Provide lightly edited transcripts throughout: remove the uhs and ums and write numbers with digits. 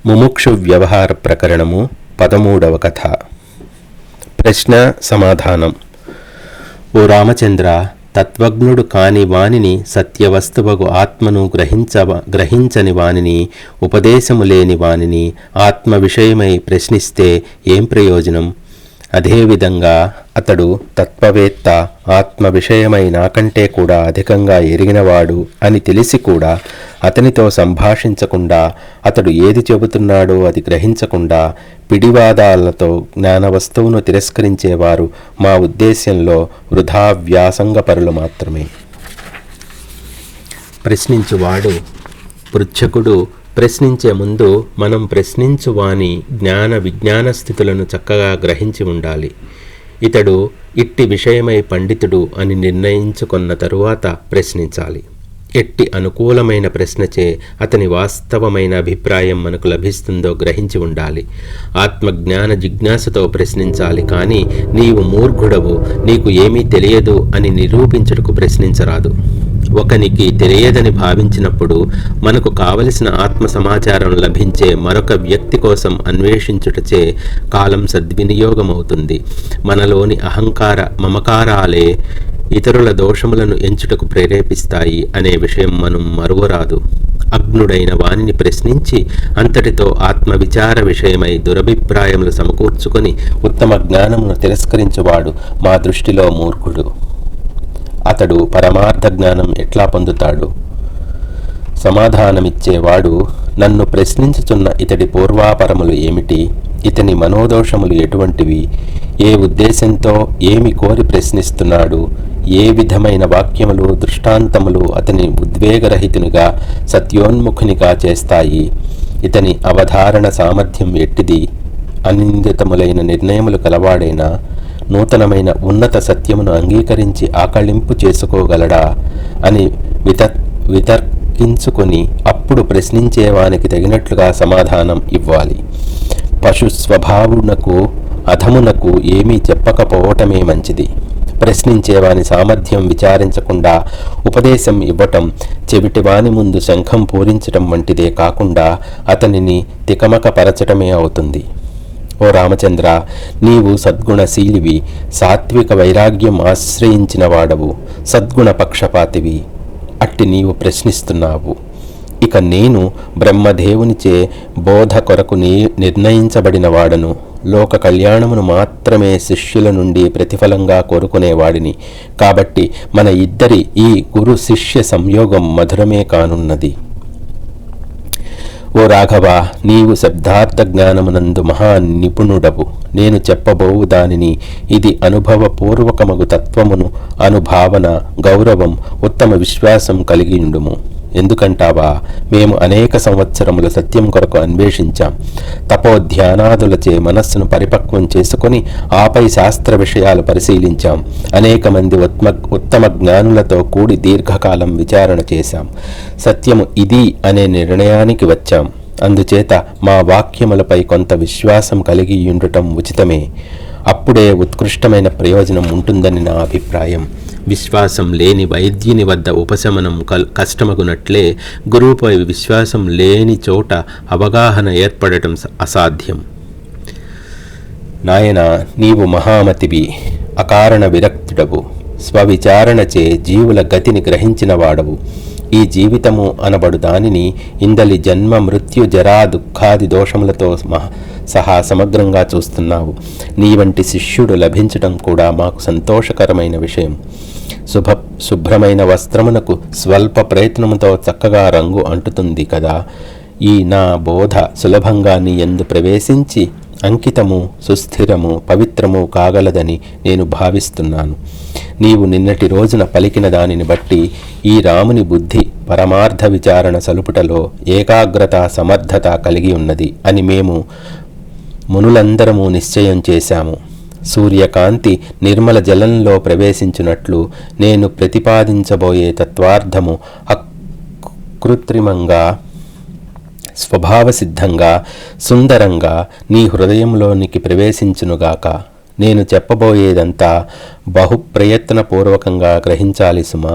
ముముక్షు వ్యవహార ప్రకరణము 13వ కథ. ప్రశ్న సమాధానం. ఓ రామచంద్ర, తత్వజ్ఞుడు కాని వానిని, సత్యవస్తువగు ఆత్మను గ్రహించని వానిని, ఉపదేశము లేని వానిని ఆత్మ విషయమై ప్రశ్నిస్తే ఏం ప్రయోజనం? అదేవిధంగా అతడు తత్వవేత్త, ఆత్మ విషయమై నాకంటే కూడా అధికంగా ఎరిగినవాడు అని తెలిసి కూడా అతనితో సంభాషించకుండా, అతడు ఏది చెబుతున్నాడో అది గ్రహించకుండా పిడివాదాలతో జ్ఞాన వస్తువును తిరస్కరించేవారు మా ఉద్దేశ్యంలో వృధా వ్యాసంగపరులు మాత్రమే. ప్రశ్నించువాడు పృచ్ఛకుడు ప్రశ్నించే ముందు మనం ప్రశ్నించు వాని జ్ఞాన విజ్ఞాన స్థితులను చక్కగా గ్రహించి ఉండాలి. ఇతడు ఇట్టి విషయమై పండితుడు అని నిర్ణయించుకున్న తరువాత ప్రశ్నించాలి. ఎట్టి అనుకూలమైన ప్రశ్నచే అతని వాస్తవమైన అభిప్రాయం మనకు లభిస్తుందో గ్రహించి ఉండాలి. ఆత్మజ్ఞాన జిజ్ఞాసతో ప్రశ్నించాలి, కానీ నీవు మూర్ఖుడవు, నీకు ఏమీ తెలియదు అని నిరూపించుటకు ప్రశ్నించరాదు. ఒకనికి తెలియదని భావించినప్పుడు మనకు కావలసిన ఆత్మ సమాచారం లభించే మరొక వ్యక్తి కోసం అన్వేషించుటచే కాలం సద్వినియోగమవుతుంది. మనలోని అహంకార మమకారాలే ఇతరుల దోషములను ఎంచుటకు ప్రేరేపిస్తాయి అనే విషయం మనం మరువరాదు. అజ్ఞుడైన వానిని ప్రశ్నించి అంతటితో ఆత్మవిచార విషయమై దురభిప్రాయములు సమకూర్చుకొని ఉత్తమ జ్ఞానమును తిరస్కరించువాడు మా దృష్టిలో మూర్ఖుడు. అతడు పరమార్థ జ్ఞానం ఎట్లా పొందుతాడు? సమాధానమిచ్చేవాడు, నన్ను ప్రశ్నించుచున్న ఇతడి పూర్వాపరములు ఏమిటి? ఇతని మనోదోషములు ఎటువంటివి? ఏ ఉద్దేశంతో, ఏమి కోరి ప్రశ్నిస్తున్నాడు? ఏ విధమైన వాక్యములు, దృష్టాంతములు అతని ఉద్వేగరహితునిగా, సత్యోన్ముఖునిగా చేస్తాయి? ఇతని అవధారణ సామర్థ్యం ఎట్టిది? అనిందితములైన నిర్ణయములు కలవాడైనా నూతనమైన ఉన్నత సత్యమును అంగీకరించి ఆకళింపు చేసుకోగలడా అని వితర్కించుకొని అప్పుడు ప్రశ్నించేవానికి తగినట్లుగా సమాధానం ఇవ్వాలి. పశు స్వభావునకు, అధమునకు ఏమీ చెప్పకపోవటమే మంచిది. ప్రశ్నించేవాని సామర్థ్యం విచారించకుండా ఉపదేశం ఇవ్వటం చెవిటివాని ముందు శంఖం పూరించటం వంటిదే కాకుండా అతనిని తికమకపరచటమే అవుతుంది. ఓ రామచంద్ర, నీవు సద్గుణశీలివి, సాత్విక వైరాగ్యం ఆశ్రయించిన వాడవు, సద్గుణ పక్షపాతివి. అట్టి నీవు ప్రశ్నిస్తున్నావు. ఇక నేను బ్రహ్మదేవునిచే బోధ కొరకు నిర్ణయించబడిన వాడను. లోక కళ్యాణమును మాత్రమే శిష్యుల నుండి ప్రతిఫలంగా కోరుకునేవాడిని. కాబట్టి మన ఇద్దరి ఈ గురు శిష్య సంయోగం మధురమే కానున్నది. ఓ రాఘవ, నీవు శబ్దార్థ జ్ఞానమునందు మహా నిపుణుడవు. నేను చెప్పబోవు దానిని, ఇది అనుభవపూర్వకమగు తత్వమును అనుభావన, గౌరవం, ఉత్తమ విశ్వాసం కలిగియుండుము. ఎందుకంటావా? మేము అనేక సంవత్సరముల సత్యం కొరకు అన్వేషించాం. తపోధ్యానాదులచే మనస్సును పరిపక్వం చేసుకొని ఆపై శాస్త్ర విషయాలు పరిశీలించాం. అనేక మంది ఉత్తమ జ్ఞానులతో కూడి దీర్ఘకాలం విచారణ చేశాం. సత్యము ఇది అనే నిర్ణయానికి వచ్చాం. అందుచేత మా వాక్యములపై కొంత విశ్వాసం కలిగి ఉండటం ఉచితమే. అప్పుడే ఉత్కృష్టమైన ప్రయోజనం ఉంటుందని నా అభిప్రాయం. విశ్వాసం లేని వైద్యుని వద్ద ఉపశమనం కష్టమగునట్లే గురువుపై విశ్వాసం లేని చోట అవగాహన ఏర్పడటం అసాధ్యం. నాయన, నీవు మహామతివి, అకారణ విరక్తుడవు, స్వవిచారణచే జీవుల గతిని గ్రహించిన వాడవు. ఈ జీవితము అనబడు దానిని ఇందలి జన్మ, మృత్యు, జరా, దుఃఖాది దోషములతో సహా సమగ్రంగా చూస్తున్నావు. నీ వంటి శిష్యుడు లభించడం కూడా మాకు సంతోషకరమైన విషయం. శుభ్రమైన వస్త్రమునకు స్వల్ప ప్రయత్నముతో చక్కగా రంగు అంటుతుంది కదా. ఈ నా బోధ సులభంగా నీ యందు ప్రవేశించి అంకితము, సుస్థిరము, పవిత్రము కాగలదని నేను భావిస్తున్నాను. నీవు నిన్నటి రోజున పలికిన దానిని బట్టి ఈ రాముని బుద్ధి పరమార్థ విచారణ సలుపుటలో ఏకాగ్రత, సమర్థత కలిగి ఉన్నది అని మేము మునులందరము నిశ్చయం చేశాము. సూర్యకాంతి నిర్మల జలంలో ప్రవేశించినట్లు నేను ప్రతిపాదించబోయే తత్వార్థము అకృత్రిమంగా, స్వభావసిద్ధంగా, సుందరంగా నీ హృదయంలోనికి ప్రవేశించునుగాక. నేను చెప్పబోయేదంతా బహుప్రయత్నపూర్వకంగా గ్రహించాలి సుమా.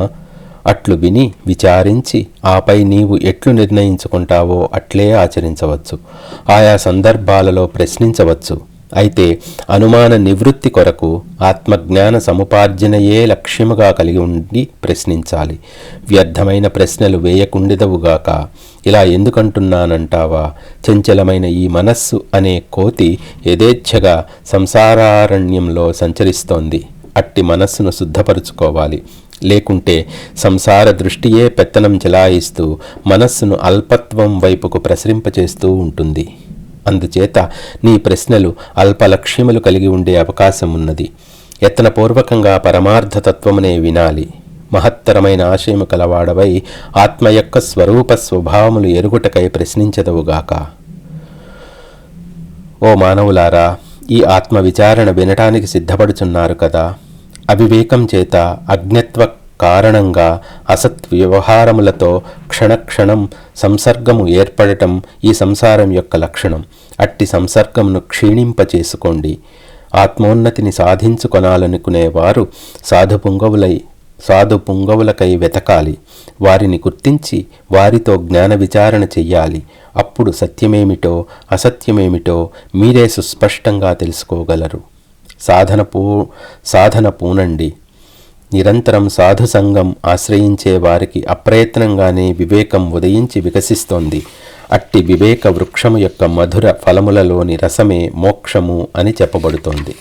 అట్లు విని విచారించి ఆపై నీవు ఎట్లు నిర్ణయించుకుంటావో అట్లే ఆచరించవచ్చు. ఆయా సందర్భాలలో ప్రశ్నించవచ్చు. అయితే అనుమాన నివృత్తి కొరకు ఆత్మజ్ఞాన సముపార్జనయే లక్ష్యముగా కలిగి ఉండి ప్రశ్నించాలి. వ్యర్థమైన ప్రశ్నలు వేయకుండిదవుగాక. ఇలా ఎందుకంటున్నానంటావా? చంచలమైన ఈ మనస్సు అనే కోతి యథేచ్ఛగా సంసారారణ్యంలో సంచరిస్తోంది. అట్టి మనస్సును శుద్ధపరుచుకోవాలి. లేకుంటే సంసార దృష్టియే పెత్తనం చెలాయిస్తూ మనస్సును అల్పత్వం వైపుకు ప్రసరింపచేస్తూ ఉంటుంది. అందుచేత నీ ప్రశ్నలు అల్పలక్ష్యములు కలిగి ఉండే అవకాశం ఉన్నది. యత్నపూర్వకంగా పరమార్థతత్వమునే వినాలి. మహత్తరమైన ఆశయము కలవాడవై ఆత్మ యొక్క స్వరూప స్వభావములు ఎరుగుటకై ప్రశ్నించదవుగాక. ఓ మానవులారా, ఈ ఆత్మ విచారణ వినటానికి సిద్ధపడుచున్నారు కదా. అవివేకం చేత అజ్ఞత్వ కారణంగా అసత్ వ్యవహారములతో క్షణక్షణం సంసర్గము ఏర్పడటం ఈ సంసారం యొక్క లక్షణం. అట్టి సంసర్గమును క్షీణింపచేసుకోండి. ఆత్మోన్నతిని సాధించుకొనాలనుకునేవారు సాధు పుంగవులకై వెతకాలి. వారిని గుర్తించి వారితో జ్ఞాన విచారణ చెయ్యాలి. అప్పుడు సత్యమేమిటో అసత్యమేమిటో మీరే సుస్పష్టంగా తెలుసుకోగలరు. సాధన పూనండి. నిరంతరం సాధు సంఘం ఆశ్రయించే వారికి అప్రయత్నంగానే వివేకం ఉదయించి వికసిస్తోంది. అట్టి వివేక వృక్షము యొక్క మధుర ఫలములలోని రసమే మోక్షము అని చెప్పబడుతోంది.